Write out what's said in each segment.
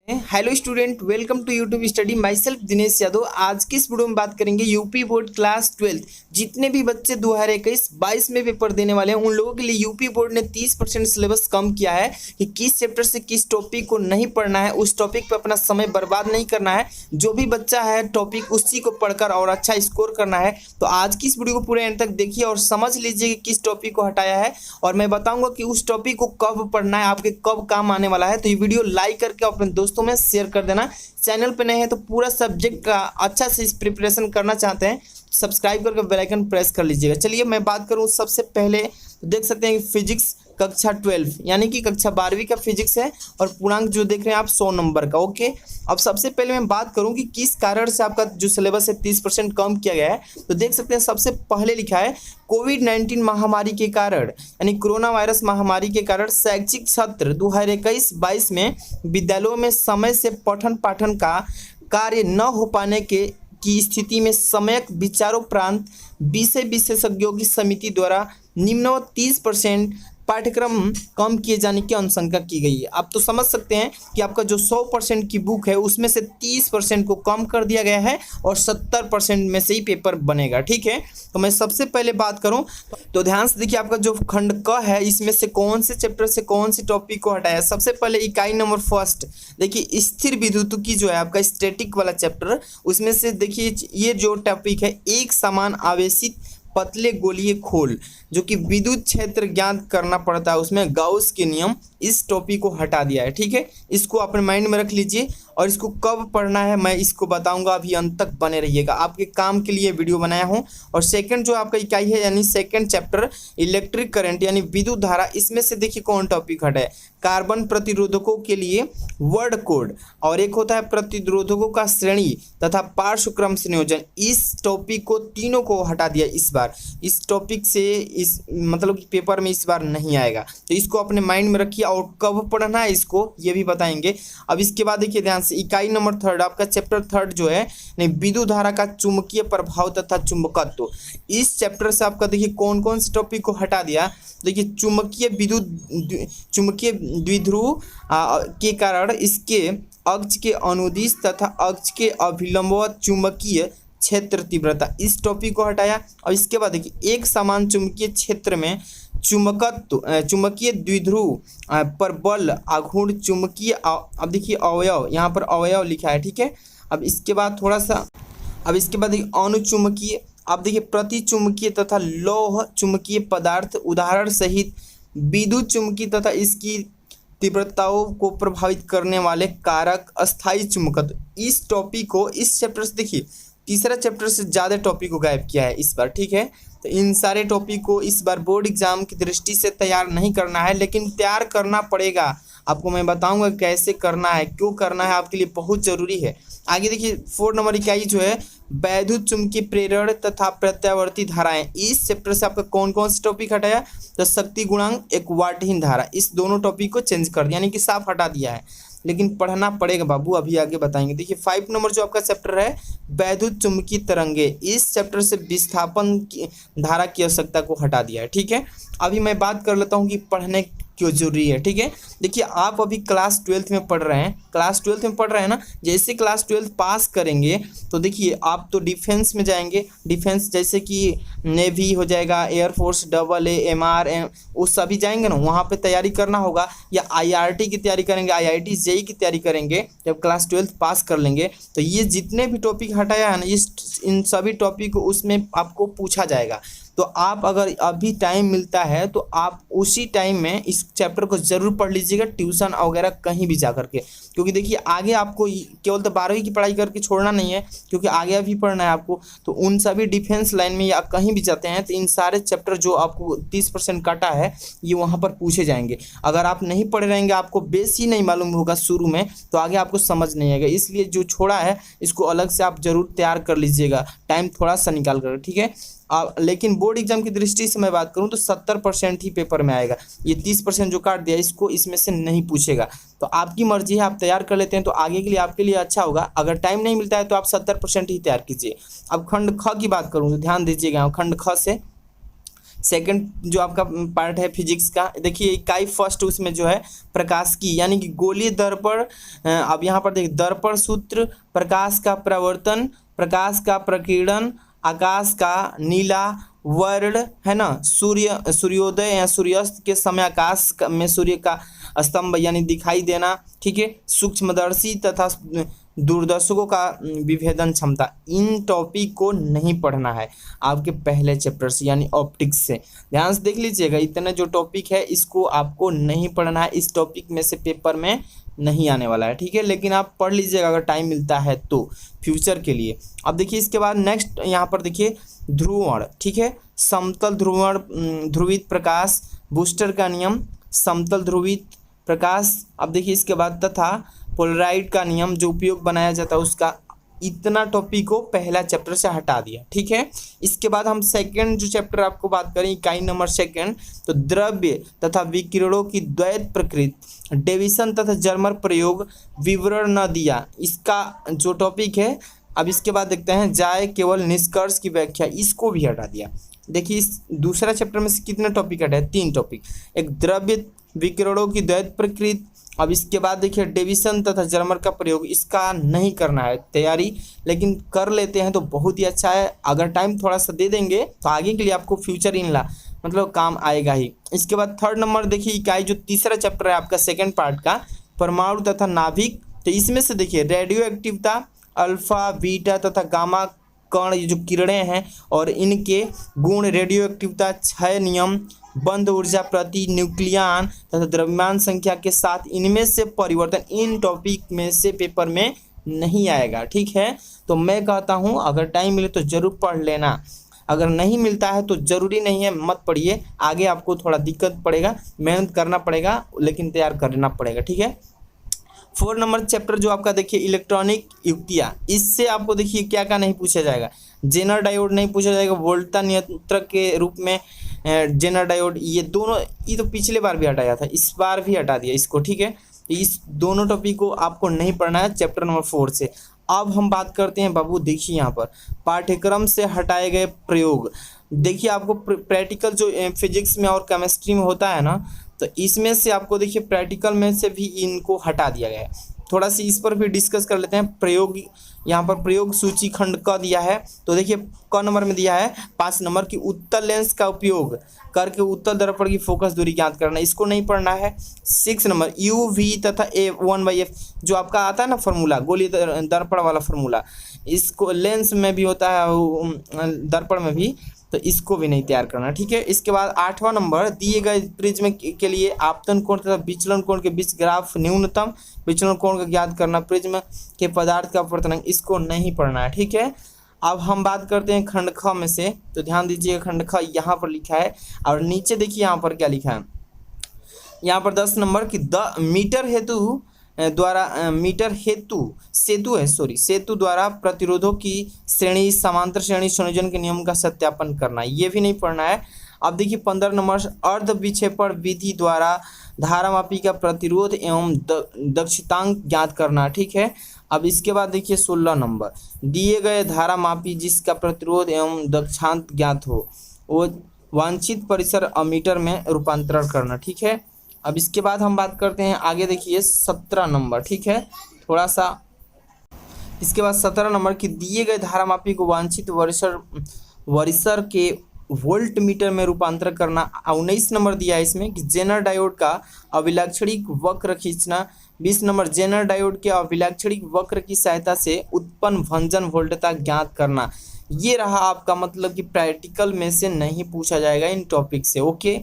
Hello student, welcome to YouTube study. Myself Dinesh Yadav. आज की इस वीडियो में बात करेंगे यूपी बोर्ड क्लास 12 जितने भी बच्चे 2021-22 में पेपर देने वाले हैं उन लोगों के लिए यूपी बोर्ड ने 30% सिलेबस कम किया है कि किस चैप्टर से किस टॉपिक को नहीं पढ़ना है, उस टॉपिक पर अपना समय बर्बाद नहीं करना है। जो भी बच्चा है टॉपिक उसी को पढ़कर और अच्छा स्कोर करना है। तो आज की इस वीडियो को पूरे एंड तक देखिए और समझ लीजिए कि किस टॉपिक को हटाया है और मैं बताऊंगा कि उस टॉपिक को कब पढ़ना है, आपके कब काम आने वाला है। तो ये वीडियो लाइक करके अपने दोस्तों में शेयर कर देना। चैनल पे नए हैं तो पूरा सब्जेक्ट का अच्छा से प्रिपरेशन करना चाहते हैं, सब्सक्राइब करके बेल आइकन प्रेस कर लीजिएगा। चलिए मैं बात करूं सबसे पहले तो देख सकते हैं फिजिक्स कक्षा 12 यानी कि कक्षा 12वीं का फिजिक्स है और पूर्णांक जो देख रहे हैं आप 100 नंबर का। ओके, अब सबसे पहले मैं बात करूं कि किस कारण से आपका जो सिलेबस है 30% कम किया गया है। तो देख सकते हैं सबसे पहले लिखा है कोविड-19 महामारी के कारण यानी कोरोना वायरस महामारी के कारण शैक्षिक सत्र 2021-22 में विद्यालयों में समय से पठन पाठन का कार्य न हो पाने की स्थिति में सम्यक विचारोपरांत विषय विशेषज्ञों की समिति द्वारा निम्नवत 30% पाठ्यक्रम कम किए जाने की अनुशंसा की गई है। आप तो समझ सकते हैं कि आपका जो 100% की बुक है उसमें से 30% को कम कर दिया गया है और 70% में से ही पेपर बनेगा। ठीक है, तो मैं सबसे पहले बात करूं तो ध्यान से देखिए आपका जो खंड क है इसमें से कौन से चैप्टर से कौन से टॉपिक को हटाया। सबसे पहले इकाई नंबर फर्स्ट देखिए स्थिर विद्युत की जो है आपका स्टैटिक वाला चैप्टर, उसमें से देखिए ये जो टॉपिक है एक समान आवेशित पतले गोलीय खोल जो कि विद्युत क्षेत्र ज्ञात करना पड़ता है उसमें गाउस के नियम, इस टॉपिक को हटा दिया है। ठीक है, इसको अपने माइंड में रख लीजिए और इसको कब पढ़ना है मैं इसको बताऊंगा, अभी अंत तक बने रहिएगा, आपके काम के लिए वीडियो बनाया हूं। और सेकंड जो आपका इकाई है यानी सेकंड चैप्टर इलेक्ट्रिक करंट यानी विद्युत धारा, इसमें से देखिए कौन टॉपिक हटा है कार्बन प्रतिरोधकों के लिए वर्ड कोड और एक होता है प्रतिरोधकों का श्रेणी तथा पार्श्वक्रम संयोजन। इस टॉपिक को तीनों को हटा दिया इस बार। इस टॉपिक से इस मतलब कि पेपर में इस बार नहीं आएगा, तो इसको अपने माइंड में रखिए और कब पढ़ना है इसको ये भी बताएंगे। अब इसके बाद देखिए ध्यान से इकाई नंबर थर्ड आपका चैप्टर थर्ड जो है नहीं विद्युत धारा का चुंबकीय प्रभाव तथा चुंबकत्व। इस चैप्टर से आपका देखिए कौन कौन से टॉपिक को हटा दिया। देखिए चुंबकीय द्विध्रुव के कारण इसके अक्ष के अनुदिश तथा अक्ष के अभिलंबवत चुंबकीय क्षेत्र तीव्रता, इस टॉपिक को हटाया। और इसके बाद देखिए एक समान चुंबकीय क्षेत्र में चुंबकीय द्विध्रुव पर बल आघूर्ण चुंबकीय अब देखिए अवयव, यहाँ पर अवयव लिखा है। ठीक है, अब इसके बाद देखिए अनुचुंबकीय, अब देखिए प्रति चुंबकीय तथा लौह चुंबकीय पदार्थ उदाहरण सहित विद्युत चुंबकीय तथा इसकी तीव्रताओं को प्रभावित करने वाले कारक अस्थायी चुंबकत्व। इस टॉपिक को इस चैप्टर से देखिए तीसरा चैप्टर से ज़्यादा टॉपिक को गायब किया है इस बार। ठीक है, तो इन सारे टॉपिक को इस बार बोर्ड एग्जाम की दृष्टि से तैयार नहीं करना है, लेकिन तैयार करना पड़ेगा। आपको मैं बताऊंगा कैसे करना है, क्यों करना है, आपके लिए बहुत ज़रूरी है। आगे देखिए 4 नंबर इकाई जो है वैद्युत चुंबकीय प्रेरण तथा प्रत्यावर्ती धाराएं। इस चैप्टर से आपका कौन कौन सा टॉपिक हटाया तो शक्ति गुणांक एक वाटहीन धारा, इस दोनों टॉपिक को चेंज कर दिया यानी कि साफ हटा दिया है, लेकिन पढ़ना पड़ेगा बाबू, अभी आगे बताएंगे। देखिए 5 नंबर जो आपका चैप्टर है वैद्युत चुंबकीय तरंगे, इस चैप्टर से विस्थापन की धारा की आवश्यकता को हटा दिया है। ठीक है, अभी मैं बात कर लेता हूँ कि पढ़ने क्यों जरूरी है। ठीक है, देखिए आप अभी क्लास 12th में पढ़ रहे हैं, क्लास 12th में पढ़ रहे हैं ना, जैसे क्लास 12th पास करेंगे तो देखिए आप तो डिफेंस में जाएंगे। डिफेंस जैसे कि नेवी हो जाएगा, एयरफोर्स, AA, MR वो सभी जाएंगे ना, वहाँ पे तैयारी करना होगा, या IRT की तैयारी करेंगे, IIT JEE की तैयारी करेंगे। जब क्लास 12th पास कर लेंगे तो ये जितने भी टॉपिक हटाया है ना इन सभी टॉपिक को उसमें आपको पूछा जाएगा। तो आप अगर अभी टाइम मिलता है तो आप उसी टाइम में इस चैप्टर को ज़रूर पढ़ लीजिएगा, ट्यूशन वगैरह कहीं भी जा करके, क्योंकि देखिए आगे आपको केवल तो 12वीं की पढ़ाई करके छोड़ना नहीं है, क्योंकि आगे भी पढ़ना है आपको। तो उन सभी डिफेंस लाइन में या कहीं भी जाते हैं तो इन सारे चैप्टर जो आपको 30% काटा है ये वहाँ पर पूछे जाएंगे। अगर आप नहीं पढ़े रहेंगे, आपको बेस ही नहीं मालूम होगा शुरू में, तो आगे आपको समझ नहीं आएगा। इसलिए जो छोड़ा है इसको अलग से आप ज़रूर तैयार कर लीजिएगा, टाइम थोड़ा सा निकाल कर। ठीक है, लेकिन बोर्ड एग्जाम की दृष्टि से मैं बात करूं तो 70% ही पेपर में आएगा। ये 30% जो काट दिया इसको इसमें से नहीं पूछेगा। तो आपकी मर्जी है, आप तैयार कर लेते हैं तो आगे के लिए आपके लिए अच्छा होगा। अगर टाइम नहीं मिलता है तो आप 70% ही तैयार कीजिए। अब खंड ख की बात करूं तो ध्यान दीजिएगा, खंड ख से सेकंड जो आपका पार्ट है फिजिक्स का, देखिए इकाई फर्स्ट उसमें जो है प्रकाश की, यानी कि गोलीय दर्पण। अब यहाँ पर देखिए दर्पण सूत्र, प्रकाश का प्रवर्तन, प्रकाश का प्रकीर्णन, आकाश का नीला वर्ण, है ना, सूर्योदय या सूर्यास्त के समय आकाश में सूर्य का स्तंभ यानी दिखाई देना, ठीक है, सूक्ष्मदर्शी तथा दूरदर्शकों का विभेदन क्षमता। इन टॉपिक को नहीं पढ़ना है आपके पहले चैप्टर से यानी ऑप्टिक्स से। ध्यान से देख लीजिएगा, इतने जो टॉपिक है इसको आपको नहीं पढ़ना है, इस टॉपिक में से पेपर में नहीं आने वाला है, ठीक है, लेकिन आप पढ़ लीजिएगा अगर टाइम मिलता है तो फ्यूचर के लिए। अब देखिए इसके बाद नेक्स्ट यहाँ पर देखिए ध्रुवण, ठीक है, समतल ध्रुवण, ध्रुवित प्रकाश, बूस्टर का नियम, समतल ध्रुवित प्रकाश। अब देखिए इसके बाद तथा पोलराइड का नियम जो उपयोग बनाया जाता है उसका। इतना टॉपिक को पहला चैप्टर से हटा दिया, ठीक है। इसके बाद हम सेकंड जो चैप्टर आपको बात करें, इकाई नंबर सेकंड, तो द्रव्य तथा विकिरणों की द्वैत प्रकृति, डेविसन तथा जर्मर प्रयोग, विवरण न दिया, इसका जो टॉपिक है। अब इसके बाद देखते हैं जाए केवल निष्कर्ष की व्याख्या, इसको भी हटा दिया। देखिए इस दूसरा चैप्टर में से कितने टॉपिक हटे हैं, 3 टॉपिक, एक द्रव्य विकिरणों की द्वैत प्रकृति। अब इसके बाद देखिए डेविसन तथा जर्मर का प्रयोग, इसका नहीं करना है तैयारी, लेकिन कर लेते हैं तो बहुत ही अच्छा है। अगर टाइम थोड़ा सा दे देंगे तो आगे के लिए आपको फ्यूचर इनला मतलब काम आएगा ही। इसके बाद थर्ड नंबर देखिए इकाई जो तीसरा चैप्टर है आपका सेकंड पार्ट का, परमाणु तथा नाभिक। तो इसमें से देखिए रेडियो एक्टिवता, अल्फा बीटा तथा गामा कण, ये जो किरणें हैं और इनके गुण, रेडियो एक्टिवता, क्षय नियम, बंद ऊर्जा प्रति न्यूक्लियन तथा द्रव्यमान संख्या के साथ इनमें से परिवर्तन, इन टॉपिक में से पेपर में नहीं आएगा, ठीक है। तो मैं कहता हूं अगर टाइम मिले तो जरूर पढ़ लेना, अगर नहीं मिलता है तो ज़रूरी नहीं है मत पढ़िए, आगे आपको थोड़ा दिक्कत पड़ेगा, मेहनत करना पड़ेगा, लेकिन तैयार करना पड़ेगा, ठीक है। 4 नंबर चैप्टर जो आपका देखिए इलेक्ट्रॉनिक युक्तियाँ, इससे आपको देखिए क्या क्या नहीं पूछा जाएगा, जेनर डायोड नहीं पूछा जाएगा, वोल्टा नियंत्रक के रूप में जेनर डायोड, ये दोनों, ये तो पिछले बार भी हटाया था, इस बार भी हटा दिया इसको, ठीक है। इस दोनों टॉपिक को आपको नहीं पढ़ना है चैप्टर नंबर 4 से। अब हम बात करते हैं बाबू, देखिए यहाँ पर पाठ्यक्रम से हटाए गए प्रयोग। देखिए आपको प्रैक्टिकल जो फिजिक्स में और केमिस्ट्री में होता है ना, तो इसमें से आपको देखिए प्रैक्टिकल में से भी इनको हटा दिया गया है। थोड़ा सी इस पर भी डिस्कस कर लेते हैं। प्रयोग, यहाँ पर प्रयोग सूची खंड क दिया है, तो देखिए क नंबर में दिया है 5 नंबर की उत्तल लेंस का उपयोग करके उत्तल दर्पण की फोकस दूरी ज्ञात करना, इसको नहीं पढ़ना है। 6 नंबर यू वी तथा ए 1/f जो आपका आता है ना फॉर्मूला, गोलीय दर्पण वाला फॉर्मूला, इसको लेंस में भी होता है, दर्पण में भी, तो इसको भी नहीं तैयार करना, ठीक है। इसके बाद 8वां नंबर, दिए गए प्रिज्म के लिए आपतन कोण तथा विचलन कोण के बीच ग्राफ, न्यूनतम विचलन कोण का ज्ञात करना, प्रिज्म के पदार्थ का अपवर्तनांक, इसको नहीं पढ़ना है, ठीक है। अब हम बात करते हैं खंड ख में से, तो ध्यान दीजिए खंड ख यहाँ पर लिखा है और नीचे देखिए यहाँ पर क्या लिखा है, यहाँ पर 10 नंबर की मीटर हेतु द्वारा, मीटर हेतु सेतु है, सेतु द्वारा प्रतिरोधों की श्रेणी, समांतर श्रेणी संयोजन के नियम का सत्यापन करना, ये भी नहीं पढ़ना है। अब देखिए 15 नंबर अर्ध विक्षेपण विधि द्वारा धारामापी का प्रतिरोध एवं दक्षतांक ज्ञात करना, ठीक है। अब इसके बाद देखिए 16 नंबर, दिए गए धारामापी जिसका प्रतिरोध एवं दक्षांक ज्ञात हो वो वांछित परिसर अमीटर में रूपांतरण करना, ठीक है। अब इसके बाद हम बात करते हैं आगे, देखिए 17 नंबर, ठीक है, थोड़ा सा। इसके बाद 17 नंबर की दिए गए धारामापी को वांछित परिसर के वोल्ट मीटर में रूपांतर करना। 19 नंबर दिया है इसमें कि जेनर डायोड का अभिलाक्षणिक वक्र खींचना। 20 नंबर जेनर डायोड के अभिलाक्षणिक वक्र की सहायता से उत्पन्न भंजन वोल्टता ज्ञात करना। ये रहा आपका मतलब कि प्रैक्टिकल में से नहीं पूछा जाएगा इन टॉपिक से, ओके।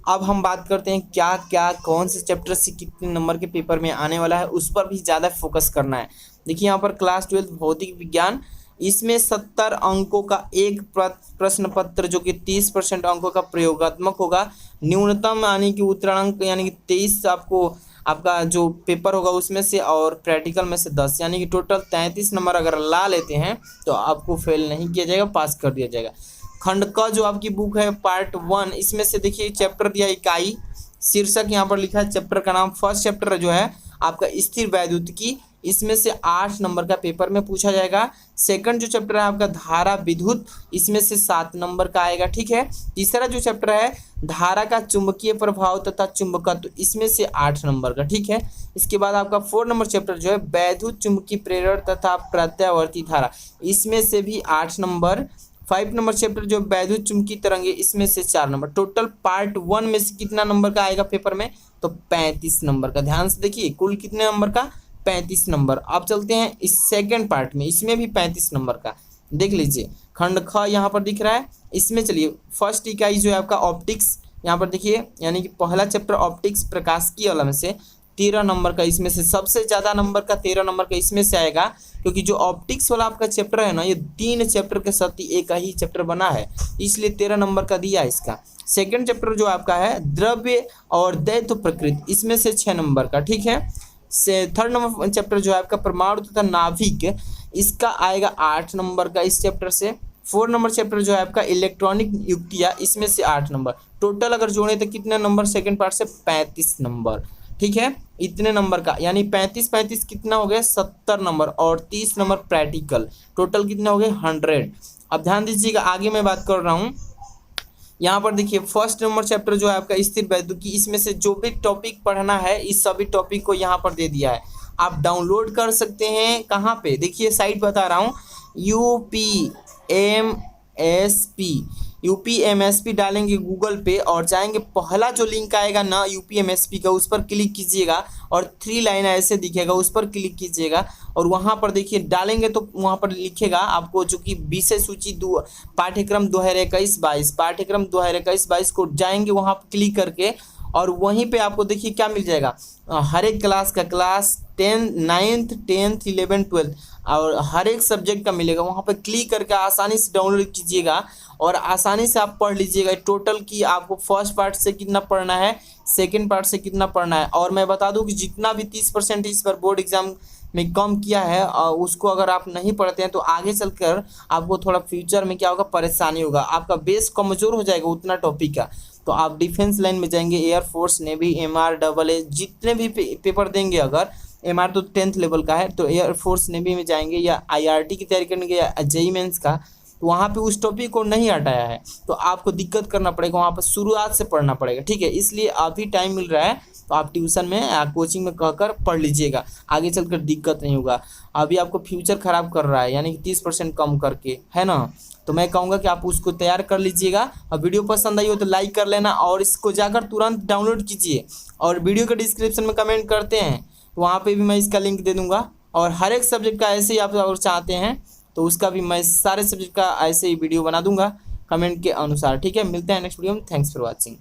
अब हम बात करते हैं क्या क्या कौन से चैप्टर से कितने नंबर के पेपर में आने वाला है, उस पर भी ज़्यादा फोकस करना है। देखिए यहाँ पर क्लास 12 भौतिक विज्ञान, इसमें 70 अंकों का एक प्रश्न पत्र जो कि 30% अंकों का प्रयोगात्मक होगा। न्यूनतम यानी कि उत्तरांक यानी कि 23 आपको आपका जो पेपर होगा उसमें से, और प्रैक्टिकल में से 10, यानी कि टोटल 33 नंबर अगर ला लेते हैं तो आपको फेल नहीं किया जाएगा, पास कर दिया जाएगा। खंड क जो आपकी बुक है पार्ट 1, इसमें से देखिए चैप्टर दिया इकाई, शीर्षक यहाँ पर लिखा है चैप्टर का नाम, फर्स्ट चैप्टर जो है आपका स्थिर वैद्युत की इसमें से 8 नंबर का पेपर में पूछा जाएगा। सेकंड जो चैप्टर है आपका धारा विद्युत, इसमें से 7 नंबर का आएगा, ठीक है। तीसरा जो चैप्टर है धारा का चुंबकीय प्रभाव तथा चुंबकत्व, इसमें से 8 नंबर का, ठीक है। इसके बाद आपका 4 नंबर चैप्टर जो है वैद्युत चुंबकीय प्रेरण तथा प्रत्यावर्ती धारा, इसमें से भी 8 नंबर। 5 नंबर चैप्टर जो वैद्युत चुंबकीय तरंगे, इसमें से 4 नंबर। टोटल पार्ट 1 में से कितना नंबर का आएगा पेपर में, तो 35 नंबर का। ध्यान से देखिए कुल कितने नंबर का, 35 नंबर। अब चलते हैं इस सेकंड पार्ट में, इसमें भी 35 नंबर का। देख लीजिए खंड ख यहाँ पर दिख रहा है, इसमें चलिए फर्स्ट इकाई जो है आपका ऑप्टिक्स, यहाँ पर देखिए यानी कि पहला चैप्टर ऑप्टिक्स प्रकाशिकी वाला में से 13 नंबर का, इसमें से सबसे ज़्यादा नंबर का 13 नंबर का इसमें से आएगा, क्योंकि जो ऑप्टिक्स वाला आपका चैप्टर है ना, ये 3 चैप्टर के साथ एक ही चैप्टर बना है, इसलिए 13 नंबर का दिया है इसका। सेकंड चैप्टर जो आपका है द्रव्य और दैत्य प्रकृति, इसमें से 6 नंबर का, ठीक है। से थर्ड नंबर चैप्टर जो है आपका परमाणु तथा नाभिक, इसका आएगा 8 नंबर का इस चैप्टर से। 4 नंबर चैप्टर जो है आपका इलेक्ट्रॉनिक युक्तियाँ, इसमें से 8 नंबर। टोटल अगर जोड़े तो कितने नंबर सेकंड पार्ट से, 35 नंबर, ठीक है। इतने नंबर का यानी 35 कितना हो गया, 70 नंबर और 30 नंबर प्रैक्टिकल, टोटल कितने हो गए, 100। अब ध्यान दीजिएगा आगे मैं बात कर रहा हूँ, यहाँ पर देखिए फर्स्ट नंबर चैप्टर जो है आपका स्थिर वैद्युतिकी, इसमें से जो भी टॉपिक पढ़ना है इस सभी टॉपिक को यहाँ पर दे दिया है। आप डाउनलोड कर सकते हैं, कहाँ पे देखिए साइट बता रहा हूँ, यूपीएमएसपी डालेंगे गूगल पे और जाएंगे, पहला जो लिंक आएगा ना यूपीएमएसपी का, उस पर क्लिक कीजिएगा और 3 लाइन ऐसे दिखेगा, उस पर क्लिक कीजिएगा और वहाँ पर देखिए डालेंगे तो वहाँ पर लिखेगा आपको जो कि विषय सूची पाठ्यक्रम 2021-22, पाठ्यक्रम 2021-22 को जाएंगे वहाँ पर क्लिक करके और वहीं पे आपको देखिए क्या मिल जाएगा, हर एक क्लास का, class 10, 9th, 10th, 11th, 12th और हर एक सब्जेक्ट का मिलेगा। वहाँ पर क्लिक करके आसानी से डाउनलोड कीजिएगा और आसानी से आप पढ़ लीजिएगा टोटल की आपको फर्स्ट पार्ट से कितना पढ़ना है, सेकंड पार्ट से कितना पढ़ना है। और मैं बता दूं कि जितना भी 30% इस पर बोर्ड एग्जाम में कम किया है उसको अगर आप नहीं पढ़ते हैं तो आगे चलकर आपको थोड़ा फ्यूचर में क्या होगा, परेशानी होगा, आपका बेस कमज़ोर हो जाएगा उतना टॉपिक का। तो आप डिफेंस लाइन में जाएंगे, एयरफोर्स, नेवी, MR, AA जितने भी पेपर देंगे, अगर MR तो 10th लेवल का है, तो एयरफोर्स नेवी में जाएंगे या IRT की तैयारी करेंगे या JEE मेंस का, तो वहाँ पे उस टॉपिक को नहीं हटाया है तो आपको दिक्कत करना पड़ेगा, वहाँ पर शुरुआत से पढ़ना पड़ेगा, ठीक है। इसलिए अभी टाइम मिल रहा है तो आप ट्यूशन में या कोचिंग में कहकर पढ़ लीजिएगा, आगे चलकर दिक्कत नहीं होगा। अभी आपको फ्यूचर ख़राब कर रहा है यानी कि 30% कम करके, है ना। तो मैं कहूँगा कि आप उसको तैयार कर लीजिएगा। और वीडियो पसंद आई हो तो लाइक कर लेना और इसको जाकर तुरंत डाउनलोड कीजिए। और वीडियो के डिस्क्रिप्शन में कमेंट करते हैं तो वहाँ पे भी मैं इसका लिंक दे दूँगा। और हर एक सब्जेक्ट का ऐसे ही आप अगर चाहते हैं तो उसका भी मैं सारे सब्जेक्ट का ऐसे ही वीडियो बना दूँगा कमेंट के अनुसार, ठीक है। मिलते हैं नेक्स्ट वीडियो में। Thanks for watching.